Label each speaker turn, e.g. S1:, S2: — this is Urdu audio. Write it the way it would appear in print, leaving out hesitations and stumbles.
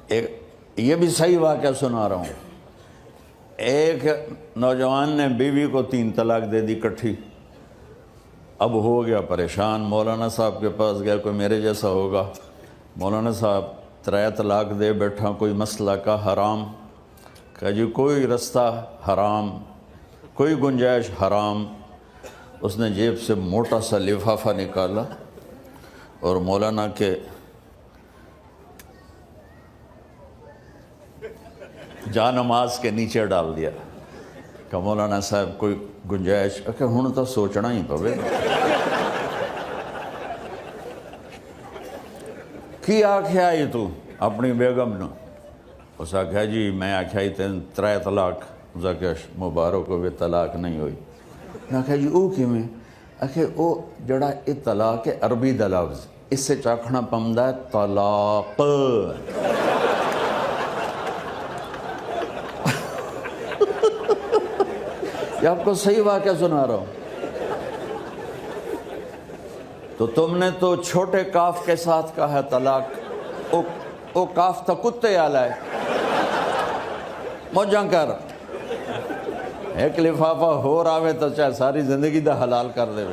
S1: یہ بھی صحیح واقعہ سنا رہا ہوں. ایک نوجوان نے بیوی کو 3 طلاق دے دی کٹھی. اب ہو گیا پریشان، مولانا صاحب کے پاس گیا، کوئی میرے جیسا ہوگا. مولانا صاحب 3 طلاق دے بیٹھا، کوئی مسئلہ کا حرام. کہا جی کوئی رستہ حرام، کوئی گنجائش حرام. اس نے جیب سے موٹا سا لفافہ نکالا اور مولانا کے جا نماز کے نیچے ڈال دیا. کہ مولانا صاحب کوئی گنجائش. کہ ہن تو سوچنا ہی پوے. کی آکھیا ہی تو اپنی بیگم نو؟ اس آکھیا جی میں آکھیا ہی 3 طلاق. اس آکھیا مبارک ہوئے طلاق نہیں ہوئی. میں آکھیا جی او کیویں؟ آکھے او جڑا یہ طلاق ہے عربی دا لفظ، اس سے چاکھنا پمدا ہے طلاق. یہ آپ کو صحیح واقعہ سنا رہا ہوں. تو تم نے تو چھوٹے کاف کے ساتھ کہا ہے طلاق. او کاف تا کتے آلا ہے. موجاں کر ایک لفافہ ہو راوے تو چاہے ساری زندگی دا حلال کر دے.